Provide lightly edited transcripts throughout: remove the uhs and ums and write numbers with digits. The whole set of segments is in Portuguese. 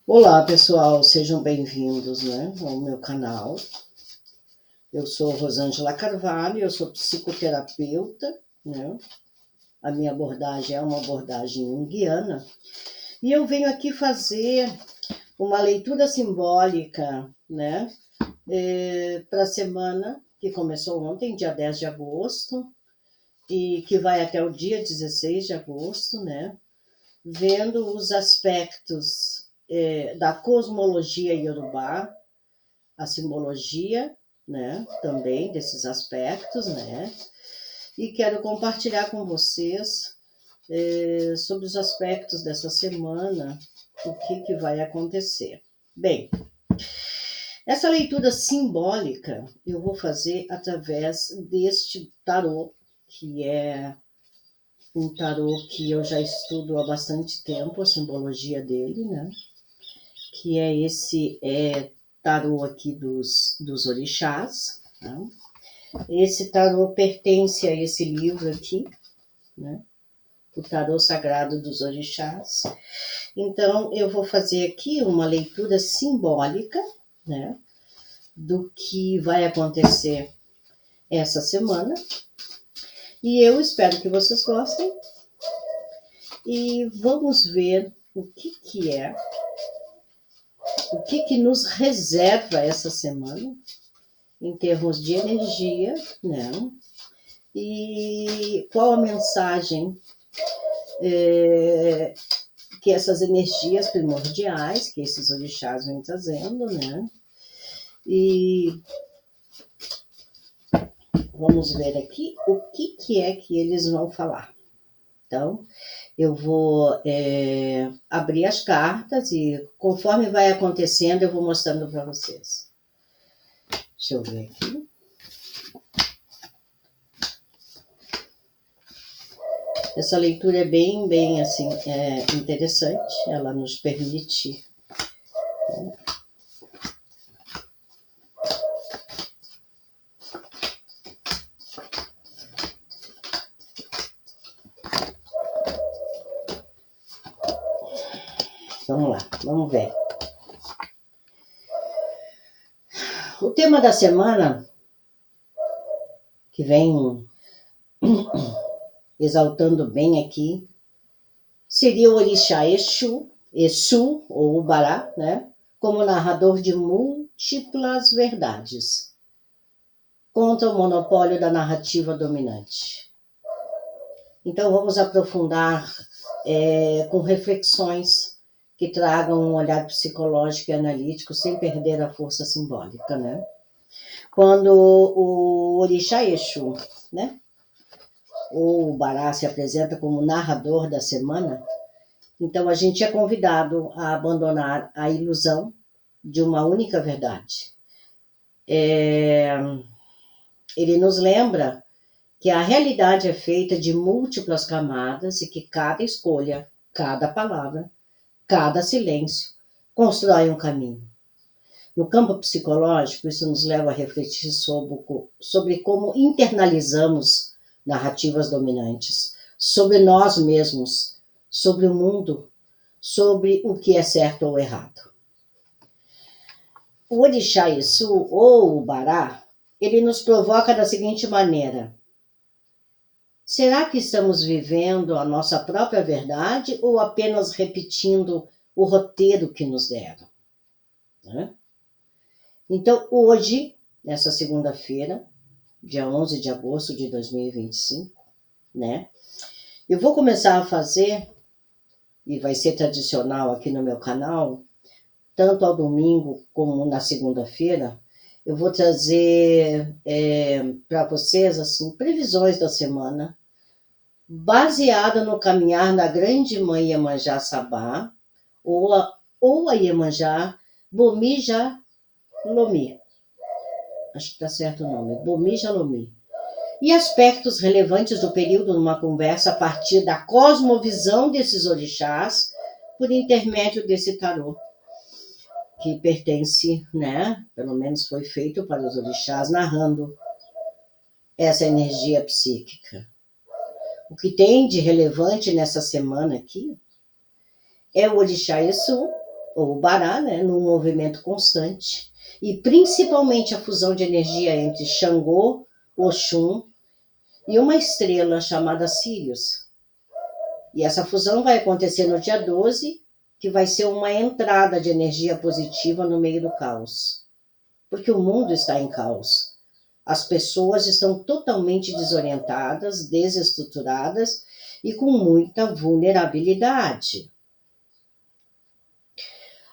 Olá, pessoal, sejam bem-vindos, né, ao meu canal. Eu sou Rosângela Carvalho, eu sou psicoterapeuta, né? A minha abordagem é uma abordagem junguiana e eu venho aqui fazer uma leitura simbólica, né, para a semana que começou ontem, dia 10 de agosto, e que vai até o dia 16 de agosto, né, vendo os aspectos da cosmologia iorubá, a simbologia, né, também desses aspectos, né, e quero compartilhar com vocês sobre os aspectos dessa semana, o que vai acontecer. Bem, essa leitura simbólica eu vou fazer através deste tarô, que é um tarô que eu já estudo há bastante tempo, a simbologia dele, né, que é esse tarô aqui dos orixás, tá? Esse tarô pertence a esse livro aqui, né? O tarô sagrado dos orixás. Então, eu vou fazer aqui uma leitura simbólica, né? Do que vai acontecer essa semana. E eu espero que vocês gostem. E vamos ver o que nos reserva essa semana, em termos de energia, né? E qual a mensagem que essas energias primordiais, que esses orixás vêm trazendo, né? E vamos ver aqui o que é que eles vão falar. Então, eu vou abrir as cartas e conforme vai acontecendo, eu vou mostrando para vocês. Deixa eu ver aqui. Essa leitura é bem assim, interessante. Ela nos permite Vamos lá, vamos ver. O tema da semana, que vem exaltando bem aqui, seria o orixá Exu ou Ubará, né? Como narrador de múltiplas verdades, contra o monopólio da narrativa dominante. Então vamos aprofundar com reflexões que tragam um olhar psicológico e analítico sem perder a força simbólica, né? Quando o orixá Exu, né, ou o Bará se apresenta como narrador da semana, então a gente é convidado a abandonar a ilusão de uma única verdade. Ele nos lembra que a realidade é feita de múltiplas camadas e que cada escolha, cada palavra, cada silêncio constrói um caminho. No campo psicológico, isso nos leva a refletir sobre como internalizamos narrativas dominantes, sobre nós mesmos, sobre o mundo, sobre o que é certo ou errado. O orixá Exu, ou o Bará, ele nos provoca da seguinte maneira: será que estamos vivendo a nossa própria verdade ou apenas repetindo o roteiro que nos deram? Né? Então, hoje, nessa segunda-feira, dia 11 de agosto de 2025, né? Eu vou começar a fazer, e vai ser tradicional aqui no meu canal, tanto ao domingo como na segunda-feira, eu vou trazer para vocês assim previsões da semana, baseada no caminhar da grande mãe Iemanjá Sabá, ou a Iemanjá Bomija Lomi. Acho que está certo o nome, Bomija Lomi. E aspectos relevantes do período numa conversa a partir da cosmovisão desses orixás, por intermédio desse tarô, que pertence, né, pelo menos foi feito para os orixás, narrando essa energia psíquica. O que tem de relevante nessa semana aqui é o orixá Exu, ou Bará, né, num movimento constante, e principalmente a fusão de energia entre Xangô, Oxum e uma estrela chamada Sirius. E essa fusão vai acontecer no dia 12, que vai ser uma entrada de energia positiva no meio do caos. Porque o mundo está em caos. As pessoas estão totalmente desorientadas, desestruturadas e com muita vulnerabilidade.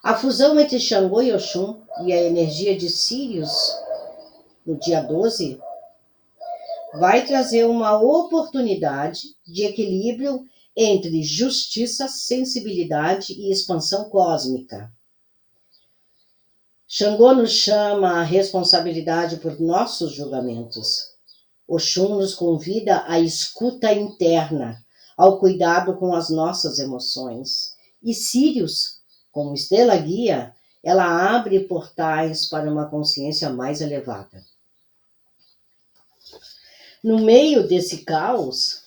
A fusão entre Xangô e Oxum e a energia de Sirius, no dia 12, vai trazer uma oportunidade de equilíbrio entre justiça, sensibilidade e expansão cósmica. Xangô nos chama à responsabilidade por nossos julgamentos. Oxum nos convida à escuta interna, ao cuidado com as nossas emoções. E Sirius, como estrela guia, ela abre portais para uma consciência mais elevada. No meio desse caos,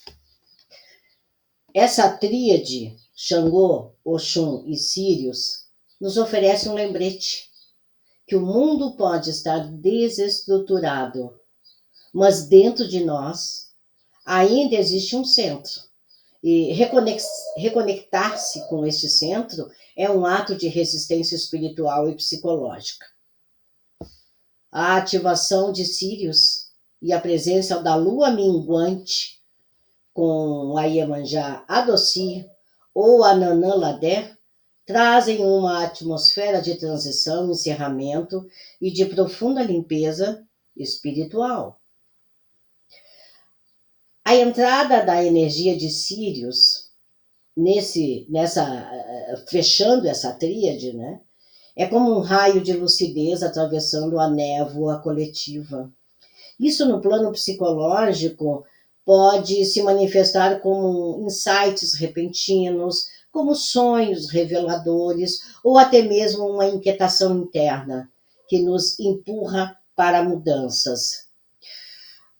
essa tríade, Xangô, Oxum e Sirius, nos oferece um lembrete que o mundo pode estar desestruturado, mas dentro de nós ainda existe um centro. E reconectar-se com este centro é um ato de resistência espiritual e psicológica. A ativação de Sirius e a presença da lua minguante com a Iemanjá Adossi ou a Nanã Ladé trazem uma atmosfera de transição, encerramento e de profunda limpeza espiritual. A entrada da energia de Sirius, fechando essa tríade, né, é como um raio de lucidez atravessando a névoa coletiva. Isso no plano psicológico pode se manifestar como insights repentinos, como sonhos reveladores, ou até mesmo uma inquietação interna que nos empurra para mudanças.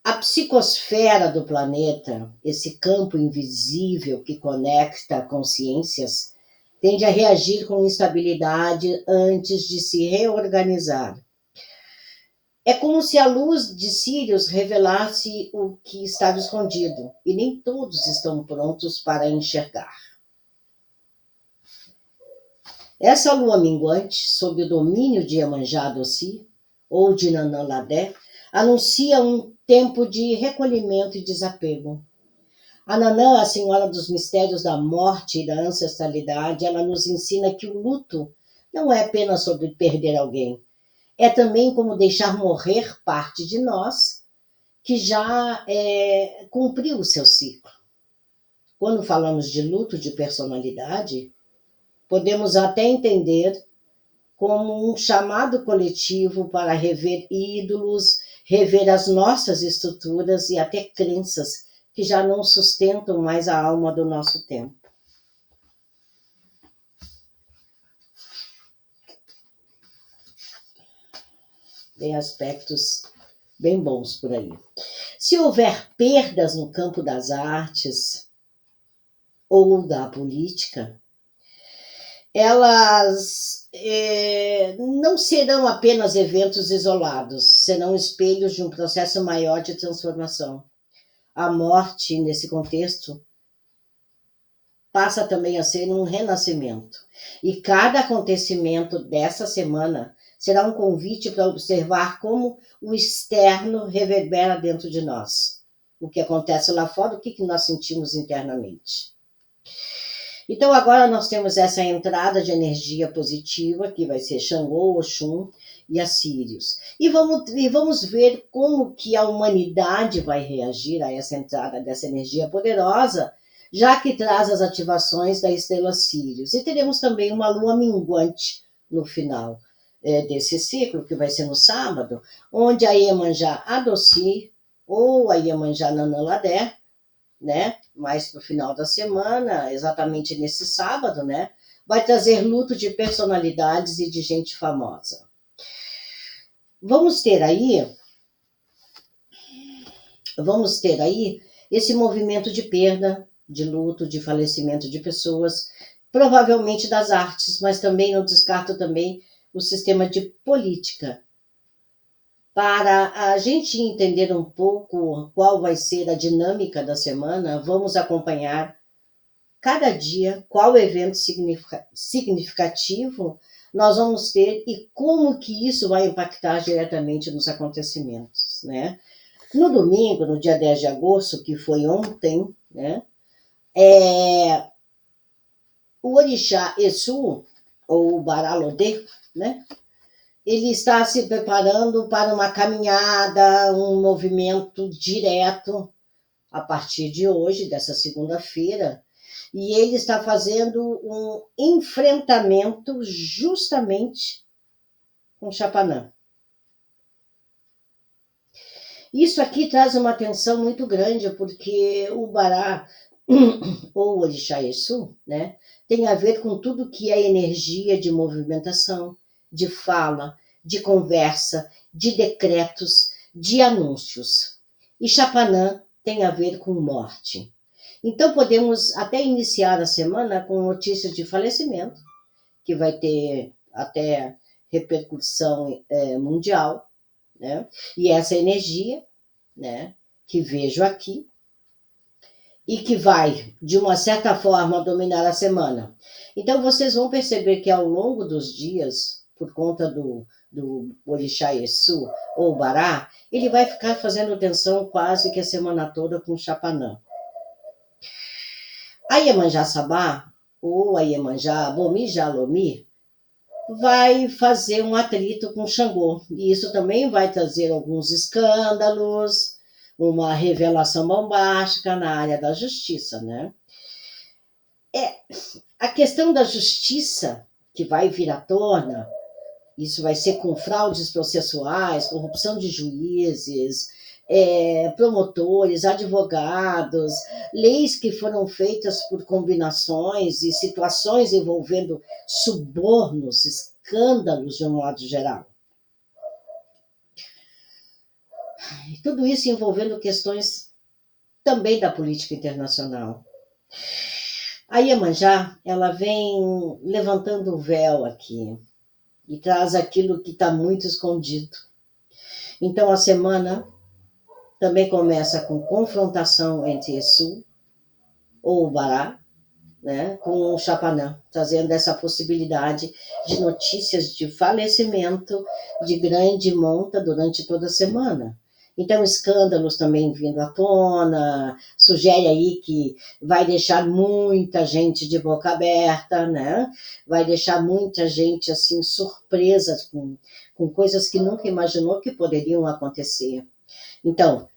A psicosfera do planeta, esse campo invisível que conecta consciências, tende a reagir com instabilidade antes de se reorganizar. É como se a luz de Sirius revelasse o que estava escondido, e nem todos estão prontos para enxergar. Essa lua minguante, sob o domínio de Iemanjá Adossi, ou de Nanã Ladé, anuncia um tempo de recolhimento e desapego. A Nanã, a senhora dos mistérios da morte e da ancestralidade, ela nos ensina que o luto não é apenas sobre perder alguém, é também como deixar morrer parte de nós que já cumpriu o seu ciclo. Quando falamos de luto de personalidade, podemos até entender como um chamado coletivo para rever ídolos, rever as nossas estruturas e até crenças que já não sustentam mais a alma do nosso tempo. Tem aspectos bem bons por aí. Se houver perdas no campo das artes ou da política, elas não serão apenas eventos isolados, serão espelhos de um processo maior de transformação. A morte, nesse contexto, passa também a ser um renascimento. E cada acontecimento dessa semana será um convite para observar como o externo reverbera dentro de nós. O que acontece lá fora, o que nós sentimos internamente. Então agora nós temos essa entrada de energia positiva, que vai ser Xangô, Oxum e a Sirius. E vamos ver como que a humanidade vai reagir a essa entrada dessa energia poderosa, já que traz as ativações da estrela Sirius. E teremos também uma lua minguante no final desse ciclo, que vai ser no sábado, onde a Iemanjá Adossi ou a Iemanjá Nanã Ladé, né, mais para o final da semana, exatamente nesse sábado, né, vai trazer luto de personalidades e de gente famosa. Vamos ter aí esse movimento de perda, de luto, de falecimento de pessoas provavelmente das artes, mas também não descarto também o sistema de política. Para a gente entender um pouco qual vai ser a dinâmica da semana, vamos acompanhar cada dia qual evento significativo nós vamos ter e como que isso vai impactar diretamente nos acontecimentos, né? No domingo, no dia 10 de agosto, que foi ontem, né? O orixá Exu, ou Baralodê, né? Ele está se preparando para uma caminhada, um movimento direto a partir de hoje, dessa segunda-feira, e ele está fazendo um enfrentamento justamente com Chapanã. Isso aqui traz uma atenção muito grande, porque o Bará, ou Orixá Exu, né, tem a ver com tudo que é energia de movimentação, de fala, de conversa, de decretos, de anúncios. E Chapanã tem a ver com morte. Então podemos até iniciar a semana com notícias de falecimento, que vai ter até repercussão mundial, né? E essa energia, né, que vejo aqui, e que vai, de uma certa forma, dominar a semana. Então, vocês vão perceber que ao longo dos dias, por conta do Orixá Exu ou Bará, ele vai ficar fazendo tensão quase que a semana toda com o Chapanã. A Iemanjá Sabá, ou a Iemanjá Bomi Jalomi, vai fazer um atrito com Xangô. E isso também vai trazer alguns escândalos, uma revelação bombástica na área da justiça, né? A questão da justiça que vai vir à tona, isso vai ser com fraudes processuais, corrupção de juízes, promotores, advogados, leis que foram feitas por combinações e situações envolvendo subornos, escândalos de um modo geral. E tudo isso envolvendo questões também da política internacional. A Iemanjá, ela vem levantando o véu aqui e traz aquilo que está muito escondido. Então, a semana também começa com confrontação entre Exu ou Bará, né, com o Chapanã, trazendo essa possibilidade de notícias de falecimento de grande monta durante toda a semana. Então, escândalos também vindo à tona, sugere aí que vai deixar muita gente de boca aberta, né? Vai deixar muita gente assim surpresa com coisas que nunca imaginou que poderiam acontecer. Então,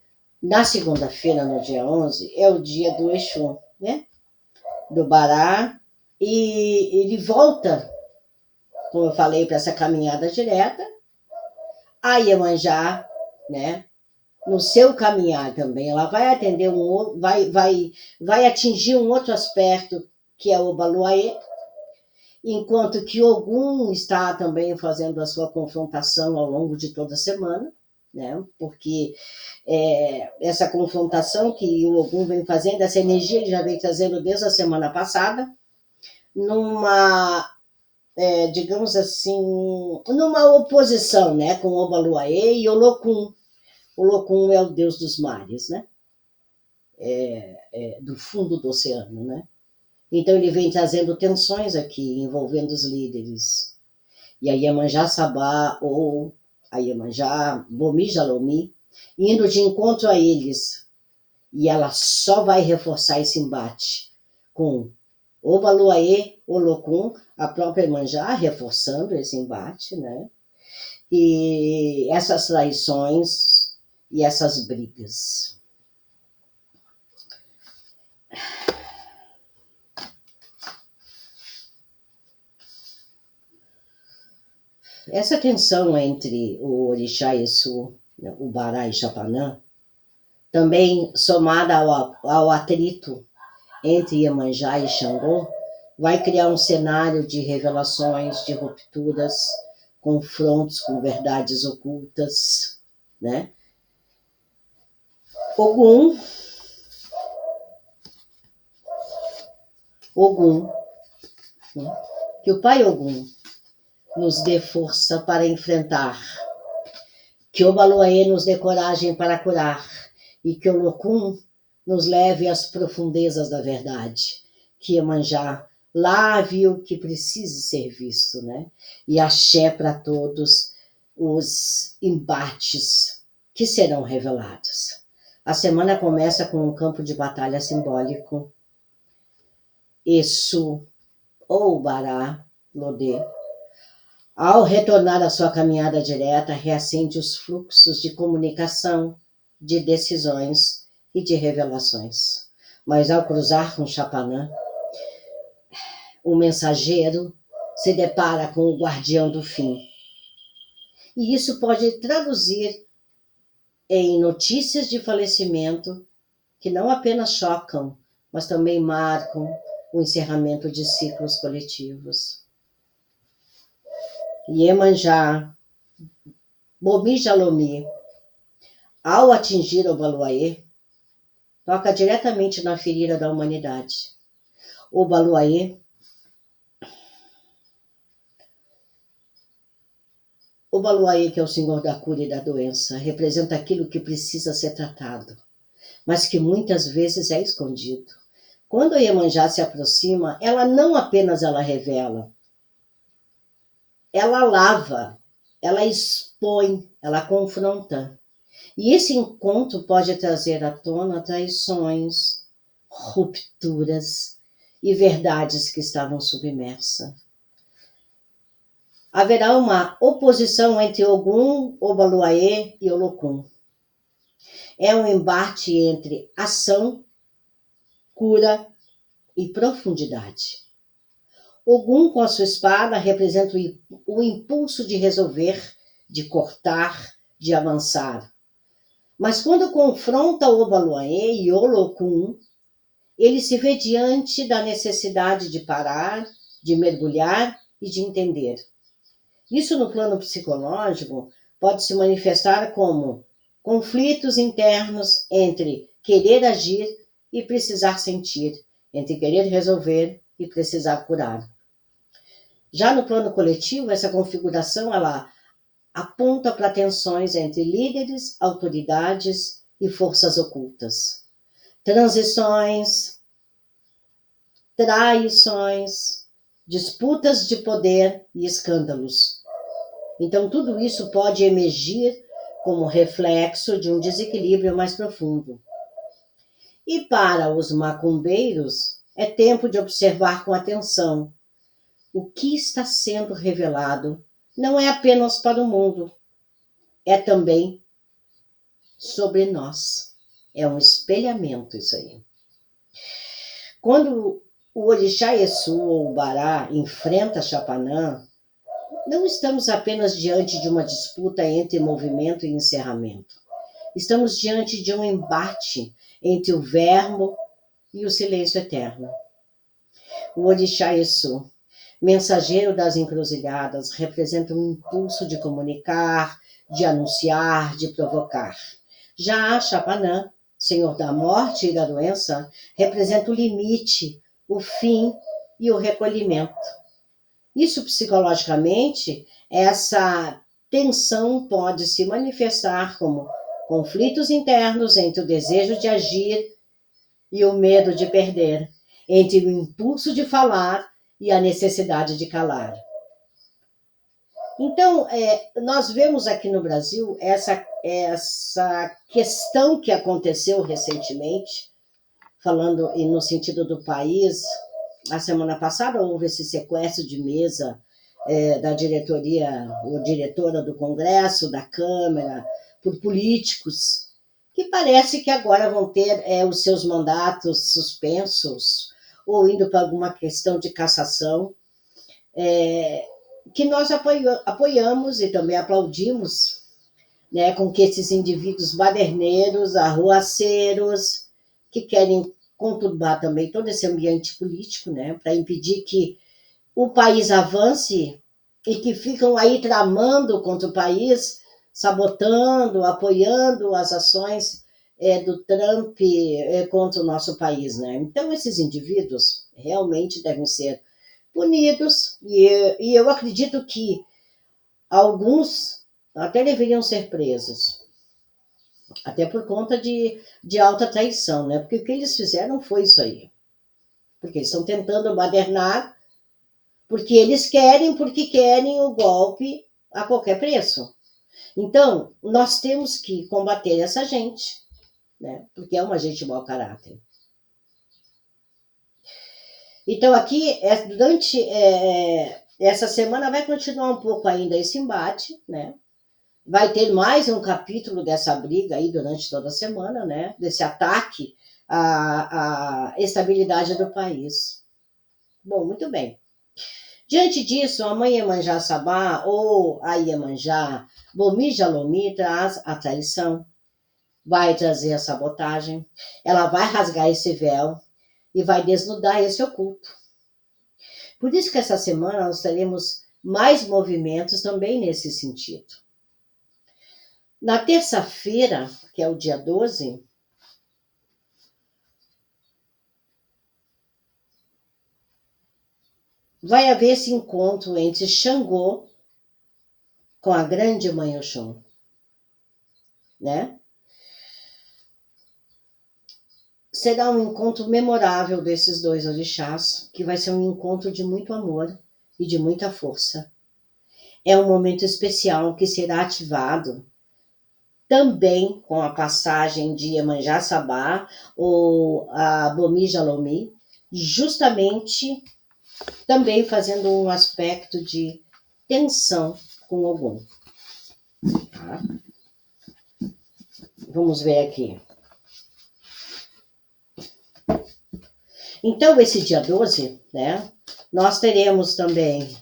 na segunda-feira, no dia 11, é o dia do Exu, né? Do Bará, e ele volta, como eu falei, para essa caminhada direta. A Iemanjá, né? No seu caminhar também, ela vai atender vai atingir um outro aspecto, que é o Baluaê, enquanto que Ogum está também fazendo a sua confrontação ao longo de toda a semana, né? Porque essa confrontação que o Ogum vem fazendo, essa energia ele já vem trazendo desde a semana passada, numa, digamos assim, numa oposição, né? Com o Obaluaê e Olokun. O Olokun é o deus dos mares, né? Do fundo do oceano, né? Então ele vem trazendo tensões aqui, envolvendo os líderes. E a Iemanjá Sabá, ou a Iemanjá Bomi Jalomi, indo de encontro a eles. E ela só vai reforçar esse embate com o Baluaê, o Olokun, a própria Iemanjá reforçando esse embate, né? E essas traições e essas brigas. Essa tensão entre o Orixá Exu, o Bará e Chapanã, também somada ao atrito entre Iemanjá e Xangô, vai criar um cenário de revelações, de rupturas, confrontos com verdades ocultas, né? Ogum Que o Pai Ogum nos dê força para enfrentar, que o Obaloaiê nos dê coragem para curar e que o Locum nos leve às profundezas da verdade, que Iemanjá lave o que precise ser visto, né? E axé para todos os embates que serão revelados. A semana começa com um campo de batalha simbólico, Exu ou Bará Lodê. Ao retornar à sua caminhada direta, reacende os fluxos de comunicação, de decisões e de revelações. Mas ao cruzar com Chapanã, o mensageiro se depara com o guardião do fim. E isso pode traduzir em notícias de falecimento que não apenas chocam, mas também marcam o encerramento de ciclos coletivos. Iemanjá, Momi Jalomi, ao atingir o Obaloaiê, toca diretamente na ferida da humanidade. O Obaloaiê que é o Senhor da cura e da doença, representa aquilo que precisa ser tratado, mas que muitas vezes é escondido. Quando a Iemanjá se aproxima, ela não apenas ela revela, ela lava, ela expõe, ela confronta. E esse encontro pode trazer à tona traições, rupturas e verdades que estavam submersas. Haverá uma oposição entre Ogum, Obaloaiê e Olocum. É um embate entre ação, cura e profundidade. Ogum, com a sua espada, representa o impulso de resolver, de cortar, de avançar. Mas quando confronta o Obaloaiê e Olocum, ele se vê diante da necessidade de parar, de mergulhar e de entender. Isso, no plano psicológico, pode se manifestar como conflitos internos entre querer agir e precisar sentir, entre querer resolver e precisar curar. Já no plano coletivo, essa configuração ela aponta para tensões entre líderes, autoridades e forças ocultas. Transições, traições, disputas de poder e escândalos. Então, tudo isso pode emergir como reflexo de um desequilíbrio mais profundo. E para os macumbeiros, é tempo de observar com atenção o que está sendo revelado. Não é apenas para o mundo, é também sobre nós. É um espelhamento isso aí. Quando o Orixá Exu ou o Bará enfrenta Chapanã, não estamos apenas diante de uma disputa entre movimento e encerramento. Estamos diante de um embate entre o verbo e o silêncio eterno. O Orixá Exu, mensageiro das encruzilhadas, representa um impulso de comunicar, de anunciar, de provocar. Já a Chapanã, senhor da morte e da doença, representa o limite, o fim e o recolhimento. Isso, psicologicamente, essa tensão pode se manifestar como conflitos internos entre o desejo de agir e o medo de perder, entre o impulso de falar e a necessidade de calar. Então, nós vemos aqui no Brasil essa questão que aconteceu recentemente, falando no sentido do país. A semana passada houve esse sequestro de mesa da diretoria, ou diretora do Congresso, da Câmara, por políticos, que parece que agora vão ter os seus mandatos suspensos, ou indo para alguma questão de cassação, que nós apoiamos e também aplaudimos, né, com que esses indivíduos baderneiros, arruaceiros, que querem conturbar também todo esse ambiente político, né, para impedir que o país avance e que ficam aí tramando contra o país, sabotando, apoiando as ações do Trump contra o nosso país, né? Então, esses indivíduos realmente devem ser punidos, e eu acredito que alguns até deveriam ser presos, até por conta de alta traição, né? Porque o que eles fizeram foi isso aí. Porque eles estão tentando badernar, porque querem o golpe a qualquer preço. Então, nós temos que combater essa gente, né? Porque é uma gente mau caráter. Então, aqui, durante essa semana, vai continuar um pouco ainda esse embate, né? Vai ter mais um capítulo dessa briga aí durante toda a semana, né? Desse ataque à estabilidade do país. Bom, muito bem. Diante disso, a mãe Iemanjá Sabá, ou a Iemanjá Bomi Jalomi, traz a traição, vai trazer a sabotagem, ela vai rasgar esse véu e vai desnudar esse oculto. Por isso que essa semana nós teremos mais movimentos também nesse sentido. Na terça-feira, que é o dia 12, vai haver esse encontro entre Xangô com a grande mãe Oxum, né? Será um encontro memorável desses dois orixás, que vai ser um encontro de muito amor e de muita força. É um momento especial que será ativado também com a passagem de Iemanjá Sabá ou a Bomi Jalomi, justamente também fazendo um aspecto de tensão com Ogum. Tá? Vamos ver aqui. Então, esse dia 12, né, nós teremos também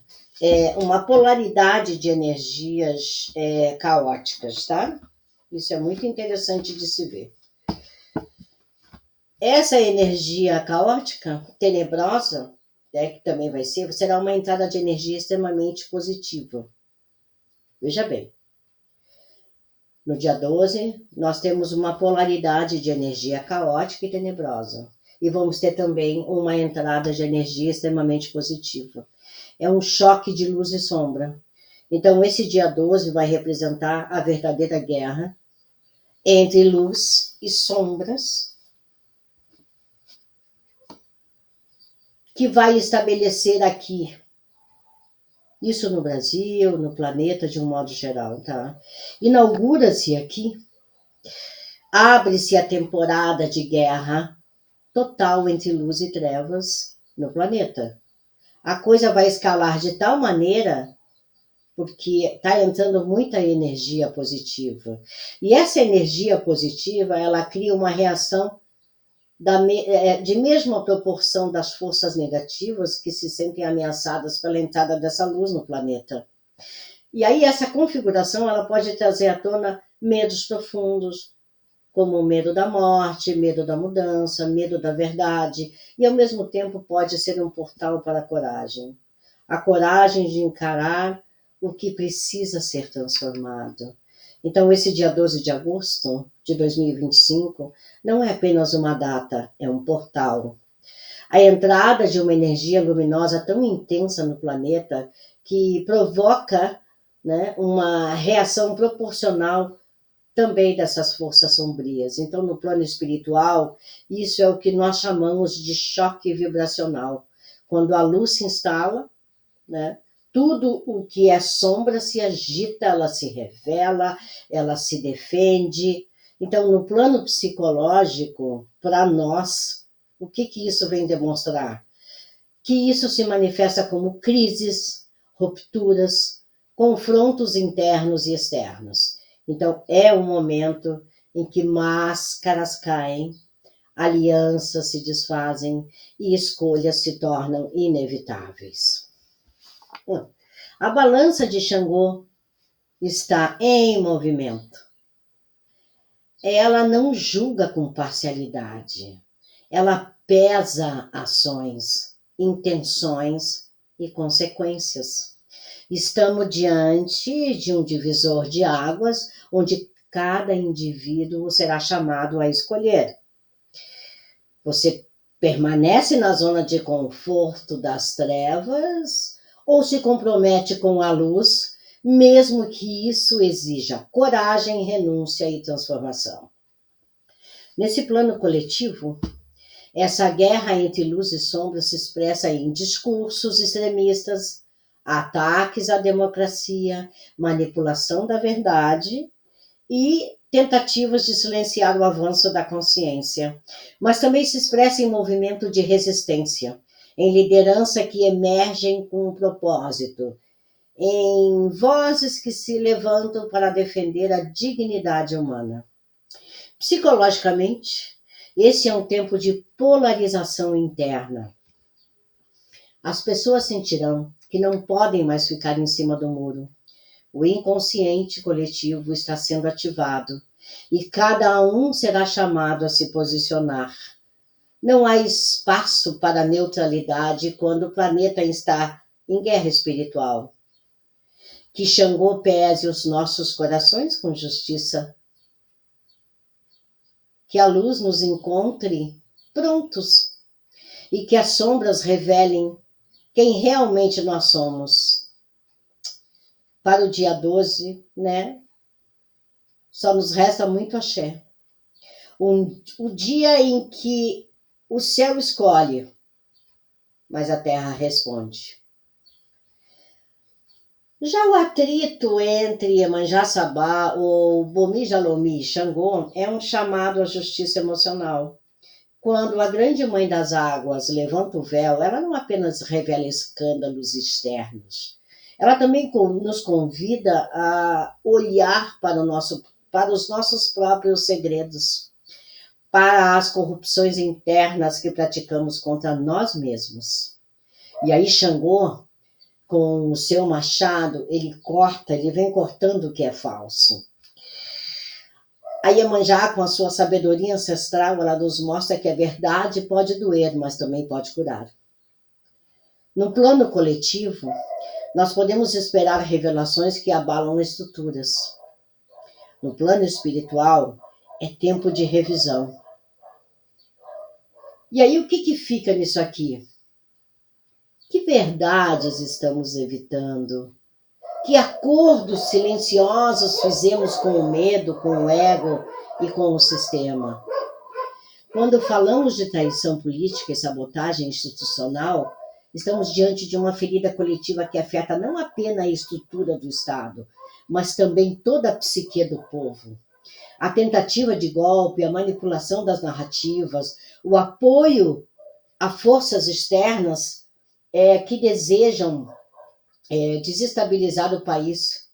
uma polaridade de energias caóticas, tá? Isso é muito interessante de se ver. Essa energia caótica, tenebrosa, que também vai ser, será uma entrada de energia extremamente positiva. Veja bem. No dia 12, nós temos uma polaridade de energia caótica e tenebrosa. E vamos ter também uma entrada de energia extremamente positiva. É um choque de luz e sombra. Então, esse dia 12 vai representar a verdadeira guerra entre luz e sombras, que vai estabelecer aqui, isso no Brasil, no planeta de um modo geral, tá? Inaugura-se aqui, abre-se a temporada de guerra total entre luz e trevas no planeta. A coisa vai escalar de tal maneira, porque está entrando muita energia positiva. E essa energia positiva, ela cria uma reação de mesma proporção das forças negativas que se sentem ameaçadas pela entrada dessa luz no planeta. E aí essa configuração ela pode trazer à tona medos profundos, como o medo da morte, medo da mudança, medo da verdade, e ao mesmo tempo pode ser um portal para a coragem. A coragem de encarar o que precisa ser transformado. Então, esse dia 12 de agosto de 2025 não é apenas uma data, é um portal. A entrada de uma energia luminosa tão intensa no planeta que provoca, né, uma reação proporcional também dessas forças sombrias. Então, no plano espiritual, isso é o que nós chamamos de choque vibracional. Quando a luz se instala, né, tudo o que é sombra se agita, ela se revela, ela se defende. Então, no plano psicológico, para nós, o que isso vem demonstrar? Que isso se manifesta como crises, rupturas, confrontos internos e externos. Então, é um momento em que máscaras caem, alianças se desfazem e escolhas se tornam inevitáveis. A balança de Xangô está em movimento. Ela não julga com parcialidade. Ela pesa ações, intenções e consequências. Estamos diante de um divisor de águas, onde cada indivíduo será chamado a escolher. Você Permanece na zona de conforto das trevas ou se compromete com a luz, mesmo que isso exija coragem, renúncia e transformação? Nesse plano coletivo, essa guerra entre luz e sombra se expressa em discursos extremistas, ataques à democracia, manipulação da verdade e tentativas de silenciar o avanço da consciência, mas também se expressa em movimento de resistência, em liderança que emergem com um propósito, em vozes que se levantam para defender a dignidade humana. Psicologicamente, esse é um tempo de polarização interna. As pessoas sentirão que não podem mais ficar em cima do muro. O inconsciente coletivo está sendo ativado e cada um será chamado a se posicionar. Não há espaço para neutralidade quando o planeta está em guerra espiritual. Que Xangô pese os nossos corações com justiça. Que a luz nos encontre prontos e que as sombras revelem quem realmente nós somos. Para o dia 12, né? Só nos resta muito axé. O dia em que o céu escolhe, mas a terra responde. Já o atrito entre Iemanjá Sabá ou Bomi Jalomi e Xangô é um chamado à justiça emocional. Quando a grande mãe das águas levanta o véu, ela não apenas revela escândalos externos, ela também nos convida a olhar para os nossos próprios segredos, para as corrupções internas que praticamos contra nós mesmos. E aí Xangô, com o seu machado, ele vem cortando o que é falso. A Iemanjá, com a sua sabedoria ancestral, ela nos mostra que a verdade pode doer, mas também pode curar. No plano coletivo, nós podemos esperar revelações que abalam estruturas. No plano espiritual, é tempo de revisão. E aí, o que fica nisso aqui? Que verdades estamos evitando? Que acordos silenciosos fizemos com o medo, com o ego e com o sistema? Quando falamos de traição política e sabotagem institucional, estamos diante de uma ferida coletiva que afeta não apenas a estrutura do Estado, mas também toda a psique do povo. A tentativa de golpe, a manipulação das narrativas, o apoio a forças externas que desejam desestabilizar o país.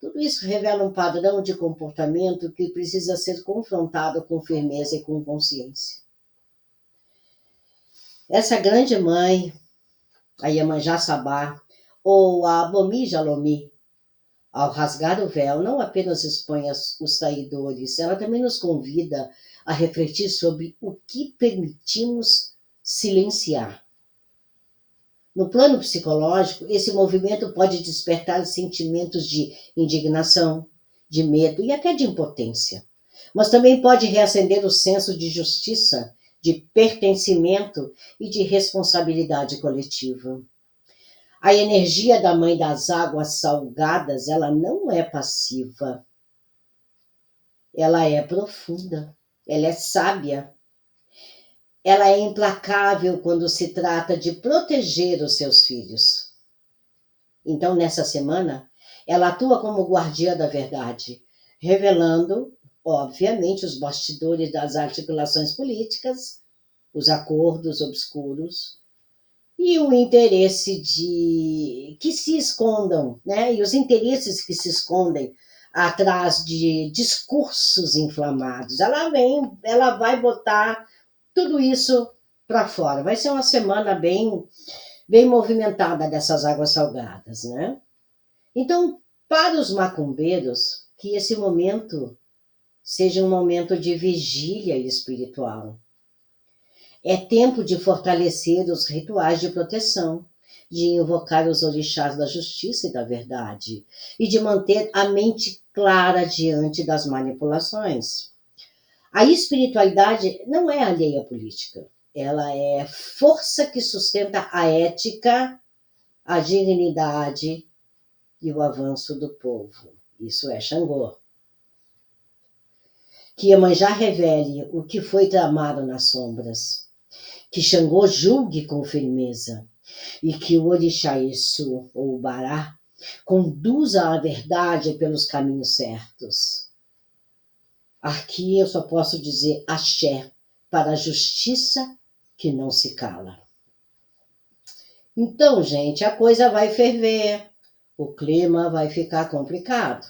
Tudo isso revela um padrão de comportamento que precisa ser confrontado com firmeza e com consciência. Essa grande mãe, a Iemanjá Sabá, ou a Bomi Jalomi, ao rasgar o véu, não apenas expõe os traidores, ela também nos convida a refletir sobre o que permitimos silenciar. No plano psicológico, esse movimento pode despertar sentimentos de indignação, de medo e até de impotência. Mas também pode reacender o senso de justiça, de pertencimento e de responsabilidade coletiva. A energia da Mãe das Águas Salgadas, ela não é passiva. Ela é profunda, ela é sábia. Ela é implacável quando se trata de proteger os seus filhos. Então, nessa semana, ela atua como guardiã da verdade, revelando, obviamente, os bastidores das articulações políticas, os acordos obscuros e o interesse de que se escondam, né? E os interesses que se escondem atrás de discursos inflamados. Ela vai botar tudo isso para fora. Vai ser uma semana bem movimentada dessas águas salgadas, né? Então, para os macumbeiros, que esse momento seja um momento de vigília espiritual. É tempo de fortalecer os rituais de proteção, de invocar os orixás da justiça e da verdade, e de manter a mente clara diante das manipulações. A espiritualidade não é alheia à política. ela é força que sustenta a ética, a dignidade e o avanço do povo. Isso é Xangô. Que Iemanjá revele o que foi tramado nas sombras. Que Xangô julgue com firmeza. E que o Orixá Exu, ou Bará, conduza a verdade pelos caminhos certos. Aqui eu só posso dizer axé para a justiça que não se cala. Então, gente, a coisa vai ferver, o clima vai ficar complicado.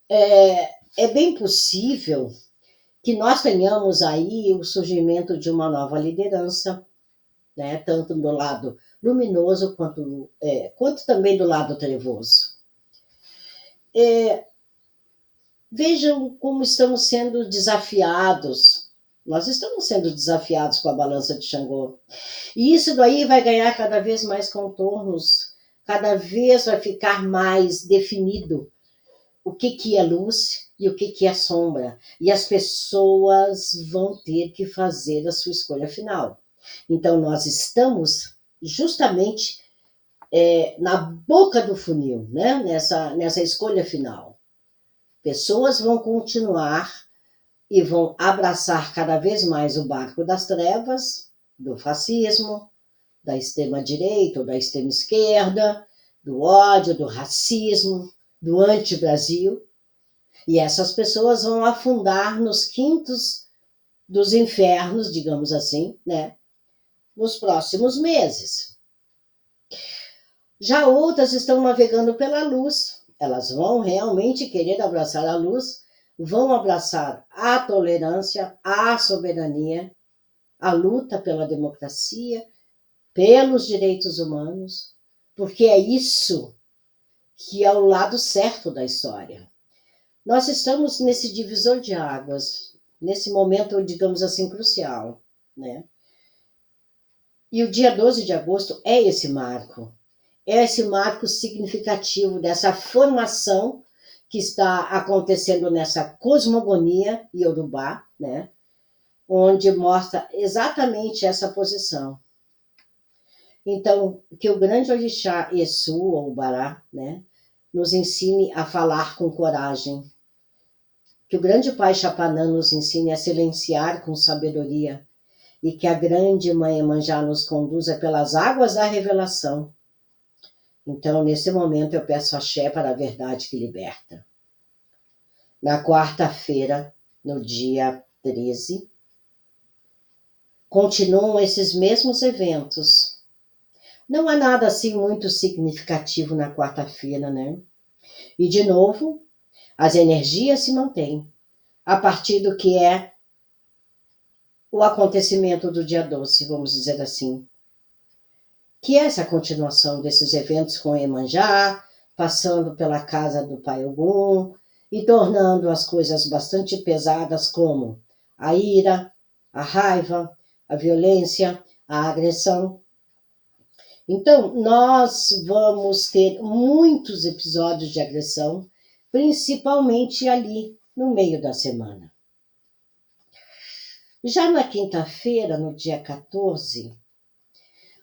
É bem possível que nós tenhamos aí o surgimento de uma nova liderança, né? Tanto do lado luminoso quanto também do lado trevoso. Vejam como estamos sendo desafiados. Nós estamos sendo desafiados com a balança de Xangô. E isso daí vai ganhar cada vez mais contornos, cada vez vai ficar mais definido o que é luz e o que é sombra. E as pessoas vão ter que fazer a sua escolha final. Então, nós estamos justamente na boca do funil, né? nessa escolha final. Pessoas vão continuar e vão abraçar cada vez mais o barco das trevas, do fascismo, da extrema-direita ou da extrema-esquerda, do ódio, do racismo, do anti-Brasil. E essas pessoas vão afundar nos quintos dos infernos, digamos assim, né? Nos próximos meses. Já outras estão navegando pela luz. Elas vão realmente querer abraçar a luz, vão abraçar a tolerância, a soberania, a luta pela democracia, pelos direitos humanos, porque é isso que é o lado certo da história. Nós estamos nesse divisor de águas, nesse momento, digamos assim, crucial, né? E o dia 12 de agosto é esse marco significativo dessa formação que está acontecendo nessa cosmogonia iorubá, né? Onde mostra exatamente essa posição. Então, que o grande orixá Exu, ou Bará, né, nos ensine a falar com coragem. Que o grande pai Chapanã nos ensine a silenciar com sabedoria. E que a grande mãe Iemanjá nos conduza pelas águas da revelação. Então, nesse momento, eu peço axé para a verdade que liberta. Na quarta-feira, no dia 13, continuam esses mesmos eventos. Não há nada assim muito significativo na quarta-feira, né? E, de novo, as energias se mantêm a partir do que é o acontecimento do dia 12, vamos dizer assim. Que é essa continuação desses eventos com Iemanjá, passando pela casa do Pai Ogum e tornando as coisas bastante pesadas, como a ira, a raiva, a violência, a agressão. Então, nós vamos ter muitos episódios de agressão, principalmente ali no meio da semana. Já na quinta-feira, no dia 14,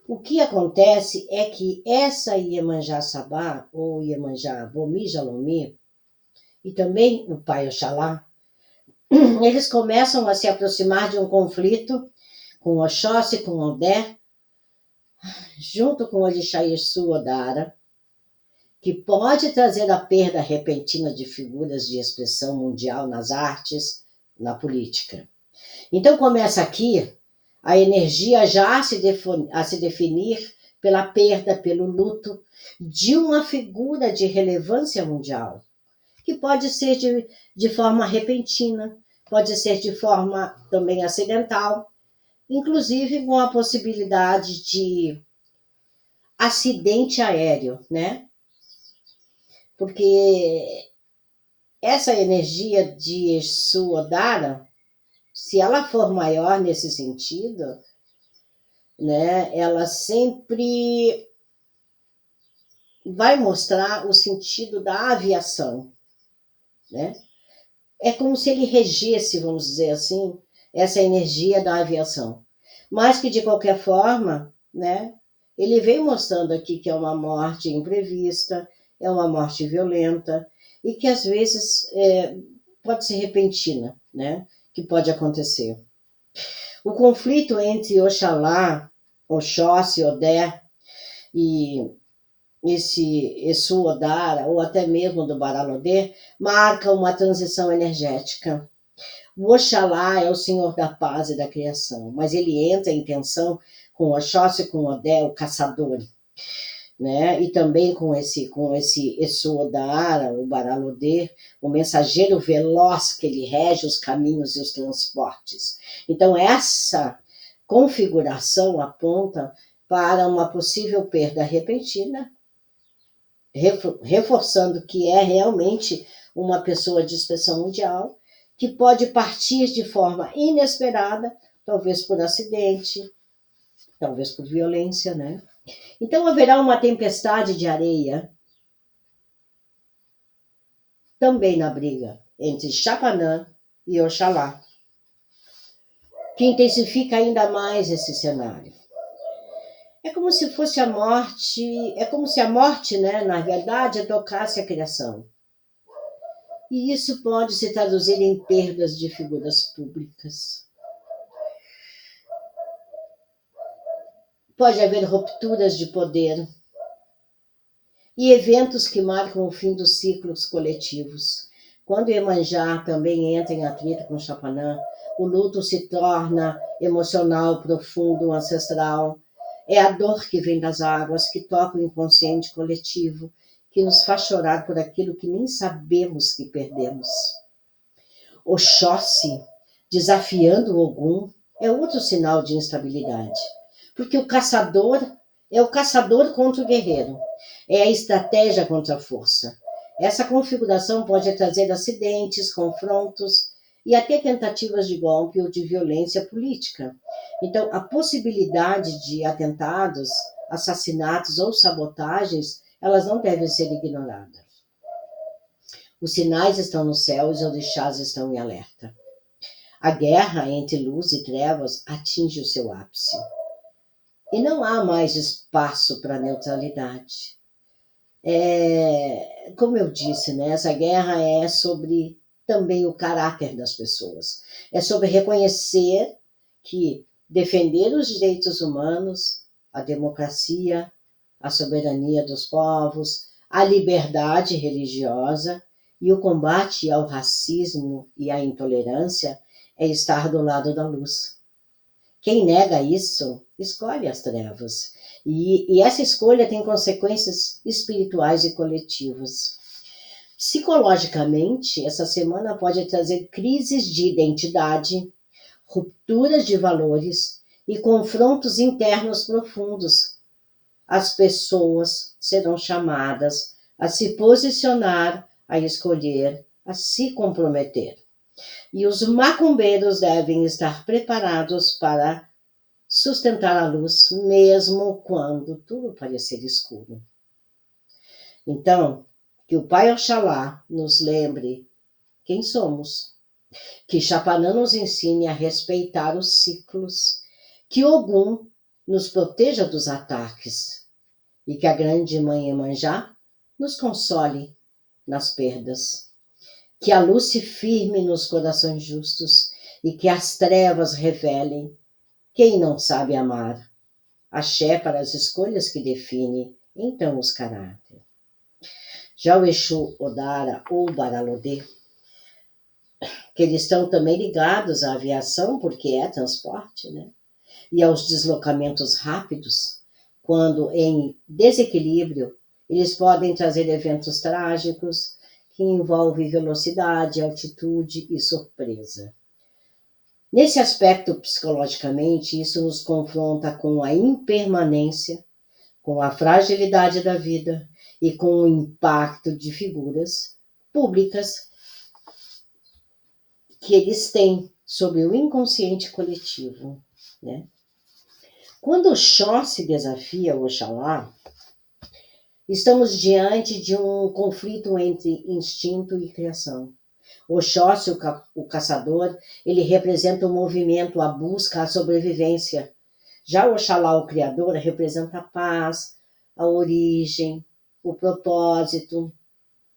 o que acontece é que essa Iemanjá Sabá, ou Iemanjá Bomi Jalomi, e também o Pai Oxalá, eles começam a se aproximar de um conflito com Oxóssi, com Odé, junto com o Orixá Exu Odara, que pode trazer a perda repentina de figuras de expressão mundial nas artes, na política. Então começa aqui a energia já a se definir pela perda, pelo luto de uma figura de relevância mundial, que pode ser de forma repentina, pode ser de forma também acidental, inclusive com a possibilidade de acidente aéreo, né? Porque essa energia de Exu Odara, se ela for maior nesse sentido, né, ela sempre vai mostrar o sentido da aviação, né? É como se ele regesse, vamos dizer assim, essa energia da aviação. Mas que, de qualquer forma, né, ele vem mostrando aqui que é uma morte imprevista, é uma morte violenta, e que, às vezes, pode ser repentina, né, que pode acontecer. O conflito entre Oxalá, Oxóssi, Odé e esse Exu Odara, ou até mesmo do Baralodê, marca uma transição energética. O Oxalá é o senhor da paz e da criação, mas ele entra em tensão com Oxóssi e com Odé, o caçador, né? E também com esse Exu Odara, o Baralodê, o mensageiro veloz que ele rege os caminhos e os transportes. Então, essa configuração aponta para uma possível perda repentina, reforçando que é realmente uma pessoa de expressão mundial, que pode partir de forma inesperada, talvez por acidente, talvez por violência, né? Então haverá uma tempestade de areia também na briga entre Chapanã e Oxalá, que intensifica ainda mais esse cenário. É como se fosse a morte, é como se a morte, né, na verdade, tocasse a criação. E isso pode se traduzir em perdas de figuras públicas. Pode haver rupturas de poder e eventos que marcam o fim dos ciclos coletivos. Quando Iemanjá também entra em atrito com Chapanã, o luto se torna emocional, profundo, ancestral. É a dor que vem das águas, que toca o inconsciente coletivo, que nos faz chorar por aquilo que nem sabemos que perdemos. Oxóssi, desafiando o Ogum, é outro sinal de instabilidade. Porque o caçador é o caçador contra o guerreiro. É a estratégia contra a força. Essa configuração pode trazer acidentes, confrontos e até tentativas de golpe ou de violência política. Então, a possibilidade de atentados, assassinatos ou sabotagens, elas não devem ser ignoradas. Os sinais estão no céu e os orixás estão em alerta. A guerra entre luz e trevas atinge o seu ápice. E não há mais espaço para neutralidade. Como eu disse, né, essa guerra é sobre também o caráter das pessoas. É sobre reconhecer que defender os direitos humanos, a democracia, a soberania dos povos, a liberdade religiosa e o combate ao racismo e à intolerância é estar do lado da luz. Quem nega isso, escolhe as trevas. E essa escolha tem consequências espirituais e coletivas. Psicologicamente, essa semana pode trazer crises de identidade, rupturas de valores e confrontos internos profundos. As pessoas serão chamadas a se posicionar, a escolher, a se comprometer. E os macumbeiros devem estar preparados para sustentar a luz, mesmo quando tudo parecer escuro. Então, que o Pai Oxalá nos lembre quem somos, que Chapanã nos ensine a respeitar os ciclos, que Ogum nos proteja dos ataques e que a grande Mãe Iemanjá nos console nas perdas. Que a luz se firme nos corações justos e que as trevas revelem quem não sabe amar. Axé para as escolhas que define, então, os caráter. Já o Exu Odara ou Baralodê, que eles estão também ligados à aviação, porque é transporte, né? E aos deslocamentos rápidos, quando em desequilíbrio, eles podem trazer eventos trágicos que envolvem velocidade, altitude e surpresa. Nesse aspecto, psicologicamente, isso nos confronta com a impermanência, com a fragilidade da vida e com o impacto de figuras públicas que eles têm sobre o inconsciente coletivo, né? Quando o Xó se desafia o Oxalá, estamos diante de um conflito entre instinto e criação. O Oxóssi, o caçador, ele representa o movimento, a busca, a sobrevivência, Já Oxalá, o Criador, representa a paz, a origem, o propósito,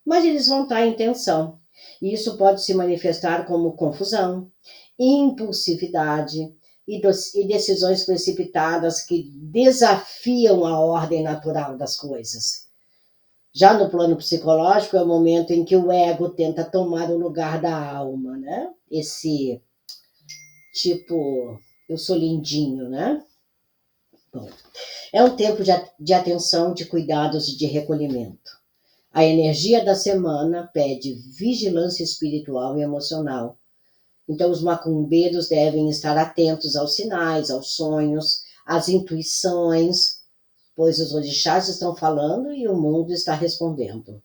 mas eles vão estar em tensão. E isso pode se manifestar como confusão, impulsividade e decisões precipitadas que desafiam a ordem natural das coisas. Já no plano psicológico, é o momento em que o ego tenta tomar o lugar da alma, né? Esse tipo, eu sou lindinho, né? Bom, é um tempo de atenção, de cuidados e de recolhimento. A energia da semana pede vigilância espiritual e emocional. Então, os macumbeiros devem estar atentos aos sinais, aos sonhos, às intuições, pois os orixás estão falando e o mundo está respondendo.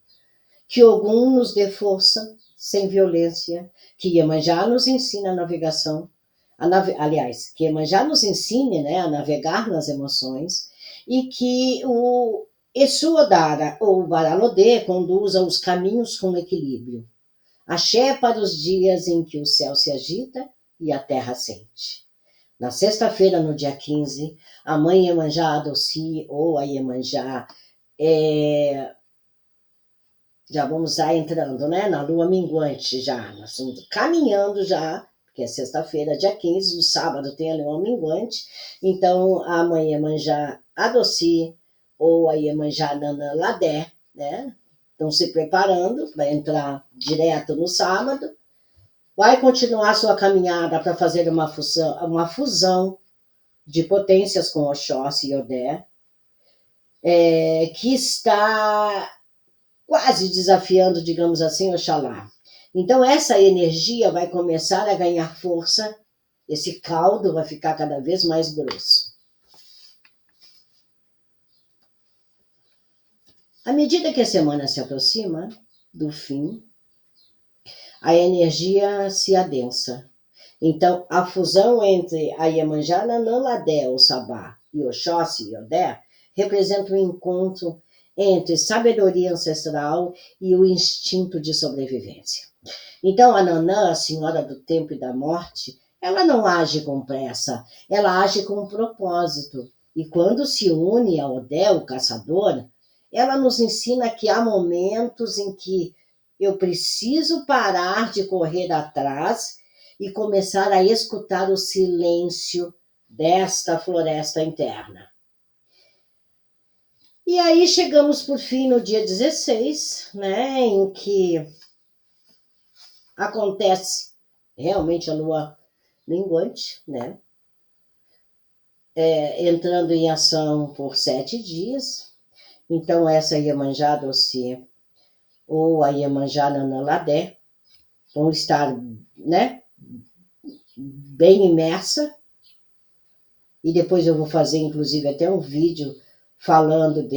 Que Ogum nos dê força, sem violência, que Iemanjá nos ensine a navegação, aliás, que Iemanjá nos ensine, né, a navegar nas emoções, e que o Exu Odara ou Baralodê conduza os caminhos com equilíbrio. Axé para os dias em que o céu se agita e a terra sente. Na sexta-feira, no dia 15, a mãe Iemanjá Adossi, ou a Iemanjá, já vamos estar entrando, né, na lua minguante já, nós estamos caminhando já, porque é sexta-feira, dia 15, no sábado tem a lua minguante, então a mãe Iemanjá Adossi, ou a Iemanjá Nanã Ladé, né, estão se preparando para entrar direto no sábado, vai continuar sua caminhada para fazer uma fusão de potências com Oxóssi e Odé, que está quase desafiando, digamos assim, Oxalá. Então, essa energia vai começar a ganhar força, esse caldo vai ficar cada vez mais grosso. À medida que a semana se aproxima do fim, a energia se adensa. Então, a fusão entre a Iemanjá Nanã Ladé, ou Sabá, e Oxóssi e Odé representa um encontro entre sabedoria ancestral e o instinto de sobrevivência. Então, a Nanã, a senhora do tempo e da morte, ela não age com pressa, ela age com propósito. E quando se une a Odé, o caçador, ela nos ensina que há momentos em que eu preciso parar de correr atrás e começar a escutar o silêncio desta floresta interna. E aí chegamos, por fim, no dia 16, né, em que acontece realmente a lua minguante, né, entrando em ação por 7 dias. Então, essa Iemanjá Adossi ou a Iemanjá Nanã Ladé vão estar, né, bem imersa. E depois eu vou fazer, inclusive, até um vídeo falando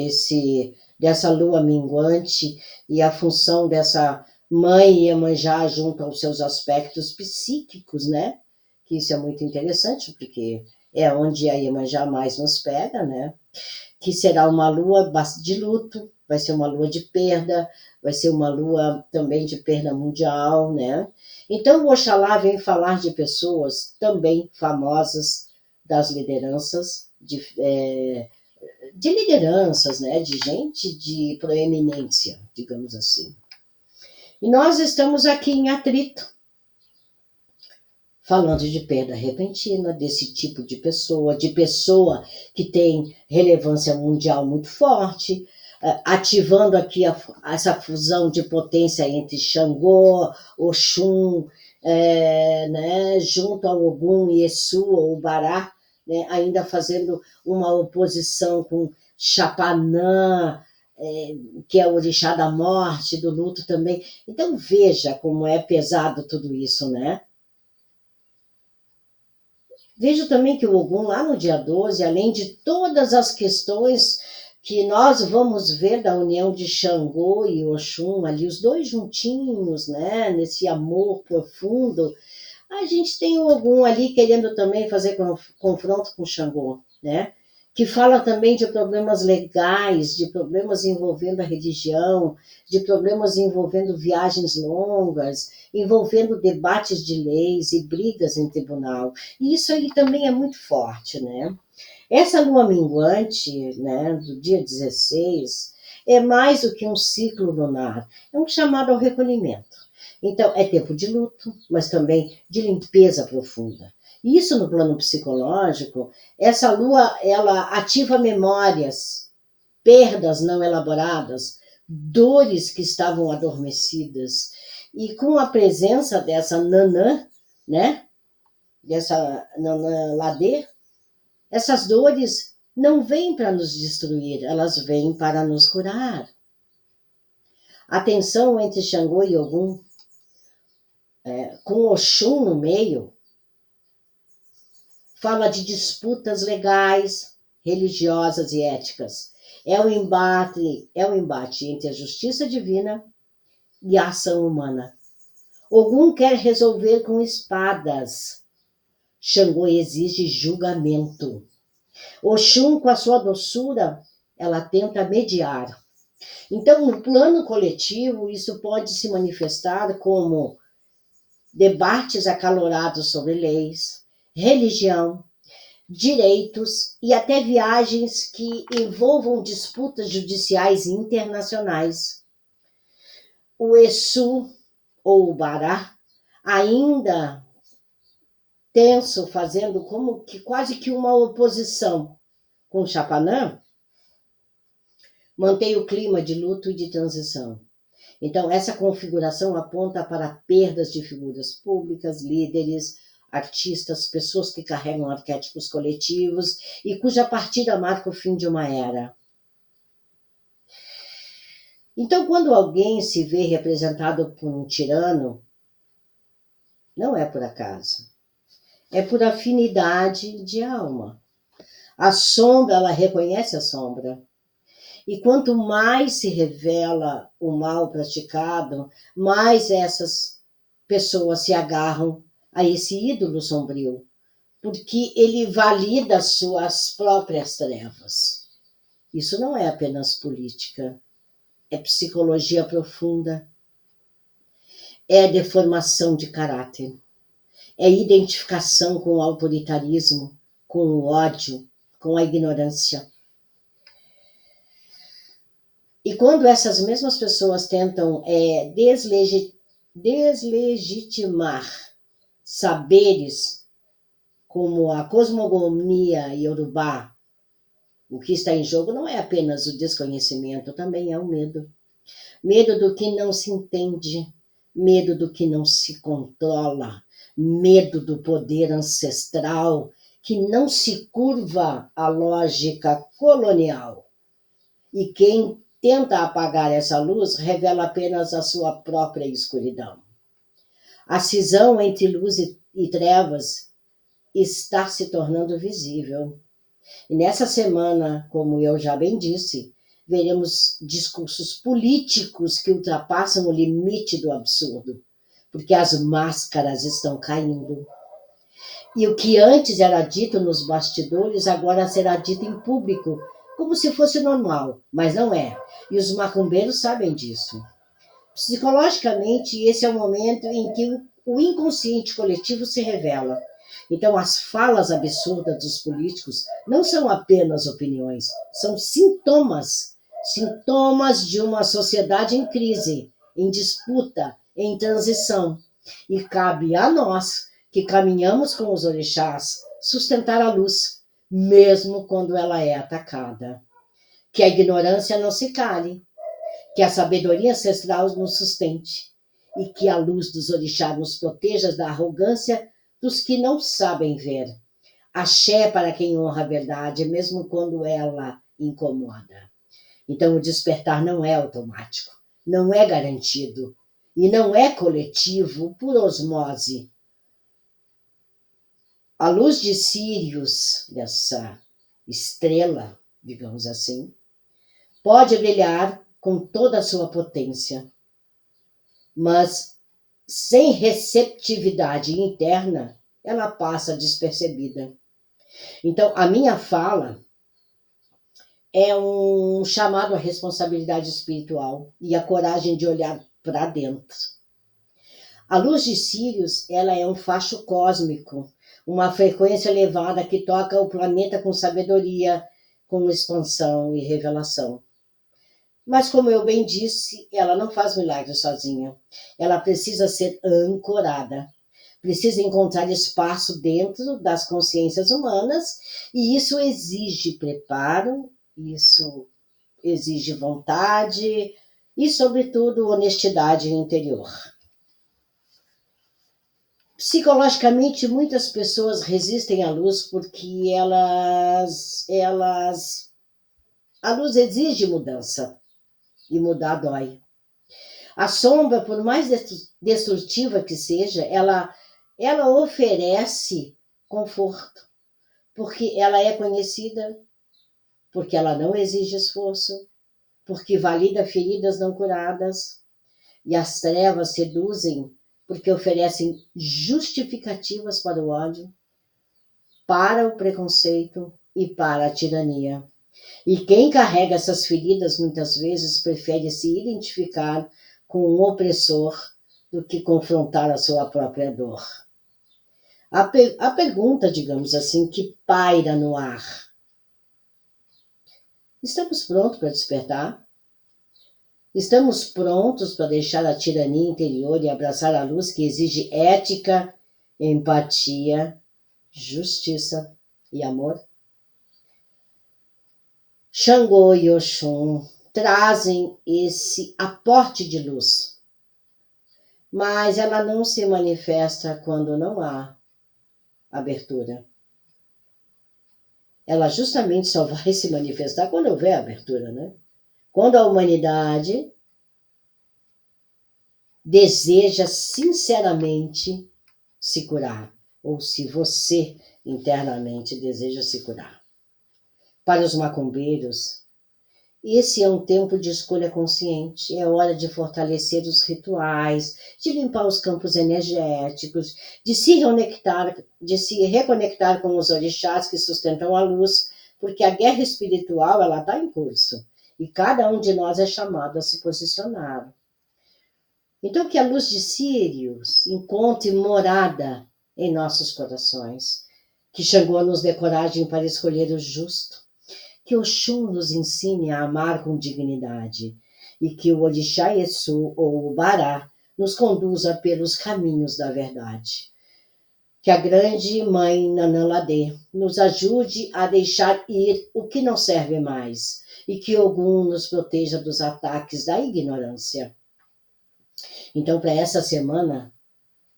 dessa lua minguante e a função dessa mãe Iemanjá junto aos seus aspectos psíquicos, né? Que isso é muito interessante, porque é onde a Iemanjá mais nos pega, né? Que será uma lua de luto, vai ser uma lua de perda, vai ser uma lua também de perda mundial, né? Então, o Oxalá vem falar de pessoas também famosas das lideranças, de lideranças, né? De gente de proeminência, digamos assim. E nós estamos aqui em atrito, falando de perda repentina, desse tipo de pessoa que tem relevância mundial muito forte, ativando aqui essa fusão de potência entre Xangô, Oxum, né, junto ao Ogum e Exu, ou Bará, né, ainda fazendo uma oposição com Chapanã, que é o orixá da morte, do luto também. Então veja como é pesado tudo isso, né? Vejo também que o Ogum, lá no dia 12, além de todas as questões que nós vamos ver da união de Xangô e Oxum, ali os dois juntinhos, né, nesse amor profundo, a gente tem o Ogum ali querendo também fazer confronto com Xangô, né? Que fala também de problemas legais, de problemas envolvendo a religião, de problemas envolvendo viagens longas, envolvendo debates de leis e brigas em tribunal. E isso aí também é muito forte, né? Essa lua minguante, né, do dia 16, é mais do que um ciclo lunar, é um chamado ao recolhimento. Então, é tempo de luto, mas também de limpeza profunda. Isso no plano psicológico, essa lua, ela ativa memórias, perdas não elaboradas, dores que estavam adormecidas. E com a presença dessa nanã, né, dessa nanã ladê, essas dores não vêm para nos destruir, elas vêm para nos curar. A tensão entre Xangô e Ogum, com Oxum no meio, fala de disputas legais, religiosas e éticas. É um embate entre a justiça divina e a ação humana. Ogum quer resolver com espadas. Xangô exige julgamento. Oxum, com a sua doçura, ela tenta mediar. Então, no plano coletivo, isso pode se manifestar como debates acalorados sobre leis, religião, direitos e até viagens que envolvam disputas judiciais internacionais. O Exu, ou o Bará, ainda tenso, fazendo como que quase que uma oposição com o Chapanã, mantém o clima de luto e de transição. Então, essa configuração aponta para perdas de figuras públicas, líderes, artistas, pessoas que carregam arquétipos coletivos e cuja partida marca o fim de uma era. Então, quando alguém se vê representado por um tirano, não é por acaso, é por afinidade de alma. A sombra, ela reconhece a sombra. E quanto mais se revela o mal praticado, mais essas pessoas se agarram a esse ídolo sombrio, porque ele valida suas próprias trevas. Isso não é apenas política, é psicologia profunda, é deformação de caráter, é identificação com o autoritarismo, com o ódio, com a ignorância. E quando essas mesmas pessoas tentam deslegitimar saberes como a cosmogonia iorubá, o que está em jogo não é apenas o desconhecimento, também é o medo. Medo do que não se entende, medo do que não se controla, medo do poder ancestral que não se curva à lógica colonial. E quem tenta apagar essa luz revela apenas a sua própria escuridão. A cisão entre luz e trevas está se tornando visível. E nessa semana, como eu já bem disse, veremos discursos políticos que ultrapassam o limite do absurdo, porque as máscaras estão caindo. E o que antes era dito nos bastidores, agora será dito em público, como se fosse normal, mas não é. E os macumbeiros sabem disso. Psicologicamente, esse é o momento em que o inconsciente coletivo se revela. Então, as falas absurdas dos políticos não são apenas opiniões, são sintomas de uma sociedade em crise, em disputa, em transição. E cabe a nós, que caminhamos com os orixás, sustentar a luz, mesmo quando ela é atacada. Que a ignorância não se cale, que a sabedoria ancestral nos sustente e que a luz dos orixás nos proteja da arrogância dos que não sabem ver. Axé para quem honra a verdade, mesmo quando ela incomoda. Então, o despertar não é automático, não é garantido e não é coletivo por osmose. A luz de Sírius, dessa estrela, digamos assim, pode brilhar com toda a sua potência, mas sem receptividade interna, ela passa despercebida. Então, a minha fala é um chamado à responsabilidade espiritual e à coragem de olhar para dentro. A luz de Sírius, ela é um facho cósmico, uma frequência elevada que toca o planeta com sabedoria, com expansão e revelação. Mas, como eu bem disse, ela não faz milagres sozinha. Ela precisa ser ancorada. Precisa encontrar espaço dentro das consciências humanas, e isso exige preparo, isso exige vontade e, sobretudo, honestidade interior. Psicologicamente, muitas pessoas resistem à luz porque a luz exige mudança, e mudar dói. A sombra, por mais destrutiva que seja, ela oferece conforto, porque ela é conhecida, porque ela não exige esforço, porque valida feridas não curadas, e as trevas seduzem porque oferecem justificativas para o ódio, para o preconceito e para a tirania. E quem carrega essas feridas muitas vezes prefere se identificar com um opressor do que confrontar a sua própria dor. A pergunta, digamos assim, que paira no ar: estamos prontos para despertar? Estamos prontos para deixar a tirania interior e abraçar a luz que exige ética, empatia, justiça e amor? Xangô e Oxum trazem esse aporte de luz, mas ela não se manifesta quando não há abertura. Ela justamente só vai se manifestar quando houver abertura, né? Quando a humanidade deseja sinceramente se curar, ou se você internamente deseja se curar. Para os macumbeiros, esse é um tempo de escolha consciente, é hora de fortalecer os rituais, de limpar os campos energéticos, de se reconectar com os orixás que sustentam a luz, porque a guerra espiritual ela está em curso, e cada um de nós é chamado a se posicionar. Então, que a luz de Sírios encontre morada em nossos corações, que Xangô nos dê coragem para escolher o justo, que Oxum nos ensine a amar com dignidade, e que o Orixá Ieçu ou o Bará nos conduza pelos caminhos da verdade. Que a grande mãe Nanã-Ladê nos ajude a deixar ir o que não serve mais, e que Ogum nos proteja dos ataques da ignorância. Então, para essa semana,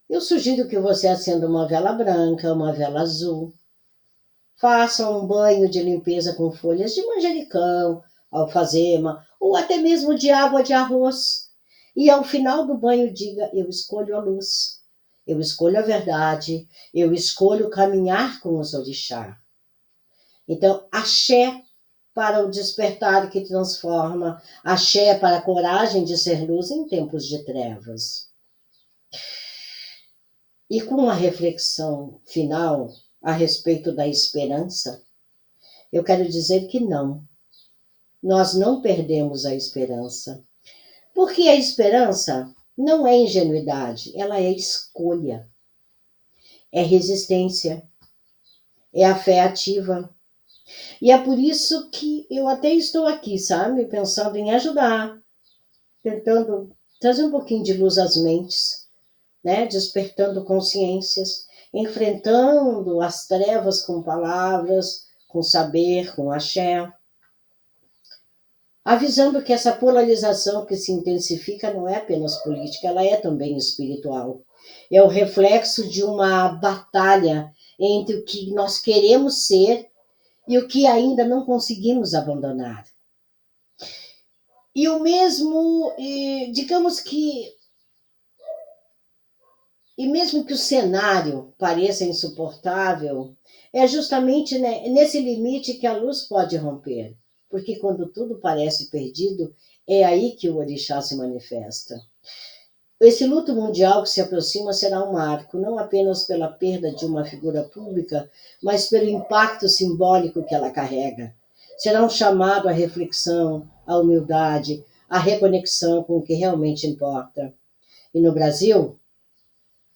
eu sugiro que você acenda uma vela branca, uma vela azul. Faça um banho de limpeza com folhas de manjericão, alfazema, ou até mesmo de água de arroz. E ao final do banho diga: eu escolho a luz, eu escolho a verdade, eu escolho caminhar com os orixá. Então, axé para o despertar que transforma, axé para a coragem de ser luz em tempos de trevas. E com uma reflexão final a respeito da esperança, eu quero dizer que não, nós não perdemos a esperança, porque a esperança não é ingenuidade, ela é escolha, é resistência, é a fé ativa. E é por isso que eu até estou aqui, sabe, pensando em ajudar, tentando trazer um pouquinho de luz às mentes, né? Despertando consciências, enfrentando as trevas com palavras, com saber, com axé, avisando que essa polarização que se intensifica não é apenas política, ela é também espiritual. É o reflexo de uma batalha entre o que nós queremos ser e o que ainda não conseguimos abandonar. E o mesmo, digamos que, e mesmo que o cenário pareça insuportável, é justamente nesse limite que a luz pode romper. Porque quando tudo parece perdido, é aí que o orixá se manifesta. Esse luto mundial que se aproxima será um marco, não apenas pela perda de uma figura pública, mas pelo impacto simbólico que ela carrega. Será um chamado à reflexão, à humildade, à reconexão com o que realmente importa. E no Brasil,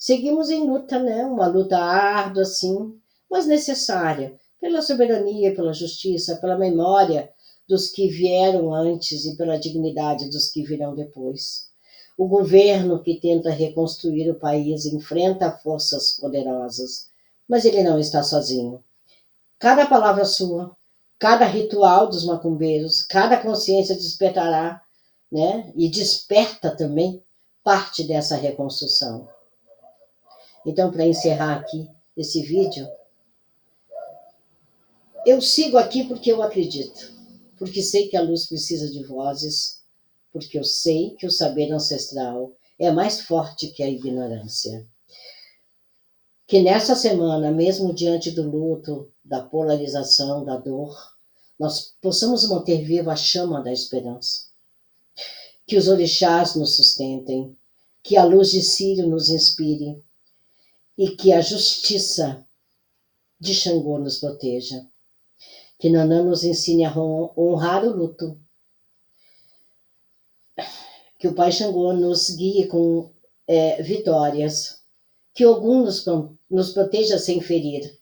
Seguimos em luta, né? Uma luta árdua, sim, mas necessária, pela soberania, pela justiça, pela memória dos que vieram antes e pela dignidade dos que virão depois. O governo que tenta reconstruir o país enfrenta forças poderosas, mas ele não está sozinho. Cada palavra sua, cada ritual dos macumbeiros, cada consciência despertará, né? E desperta também parte dessa reconstrução. Então, para encerrar aqui esse vídeo, eu sigo aqui porque eu acredito, porque sei que a luz precisa de vozes, porque eu sei que o saber ancestral é mais forte que a ignorância. Que nessa semana, mesmo diante do luto, da polarização, da dor, nós possamos manter viva a chama da esperança. Que os orixás nos sustentem, que a luz de Sírio nos inspire e que a justiça de Xangô nos proteja. Que Nanã nos ensine a honrar o luto. Que o Pai Xangô nos guie com vitórias. Que Ogum nos proteja sem ferir.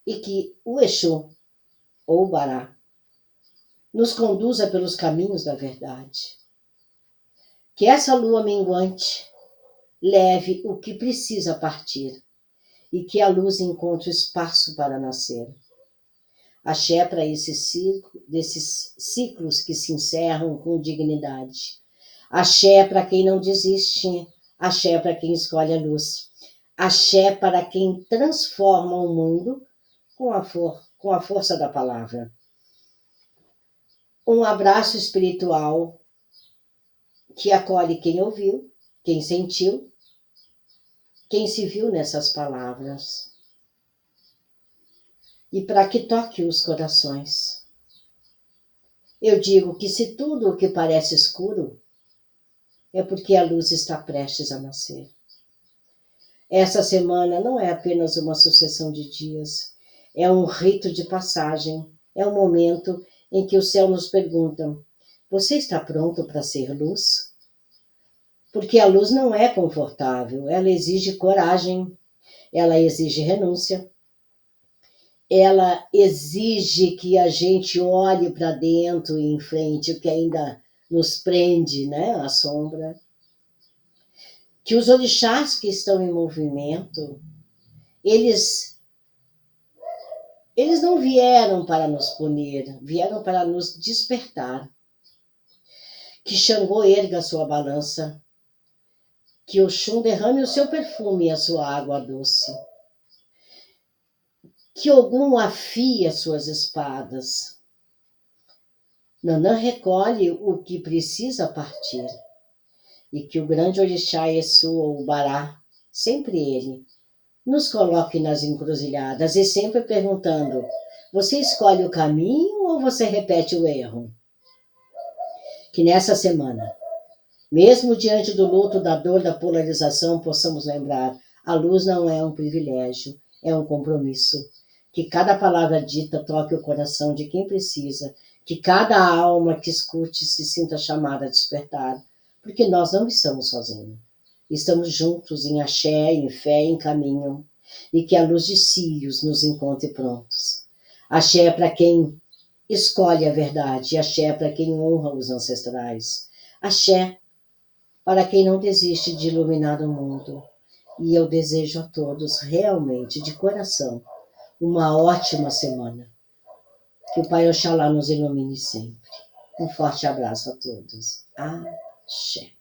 E que o Exu, ou Bará, nos conduza pelos caminhos da verdade. Que essa lua minguante leve o que precisa partir e que a luz encontre espaço para nascer. Axé para desses ciclos que se encerram com dignidade. Axé para quem não desiste. Axé para quem escolhe a luz. Axé para quem transforma o mundo com a força da palavra. Um abraço espiritual que acolhe quem ouviu, quem sentiu, quem se viu nessas palavras. E para que toque os corações. Eu digo que se tudo o que parece escuro é porque a luz está prestes a nascer. Essa semana não é apenas uma sucessão de dias, é um rito de passagem, é um momento em que o céu nos pergunta: você está pronto para ser luz? Porque a luz não é confortável, ela exige coragem, ela exige renúncia, ela exige que a gente olhe para dentro e enfrente o que ainda nos prende, né, à sombra. Que os orixás que estão em movimento, eles não vieram para nos punir, vieram para nos despertar. Que Xangô erga a sua balança, que Oxum derrame o seu perfume e a sua água doce. Que Ogum afie as suas espadas. Nanã recolhe o que precisa partir. E que o grande orixá Exu ou Bará, sempre ele, nos coloque nas encruzilhadas e sempre perguntando: você escolhe o caminho ou você repete o erro? Que nessa semana, mesmo diante do luto, da dor, da polarização, possamos lembrar: a luz não é um privilégio, é um compromisso. Que cada palavra dita toque o coração de quem precisa, que cada alma que escute se sinta chamada a despertar, porque nós não estamos sozinhos. Estamos juntos em axé, em fé, em caminho, e que a luz de Sírios nos encontre prontos. Axé para quem escolhe a verdade, axé para quem honra os ancestrais, axé para quem não desiste de iluminar o mundo. E eu desejo a todos, realmente, de coração, uma ótima semana. Que o Pai Oxalá nos ilumine sempre. Um forte abraço a todos. Axé.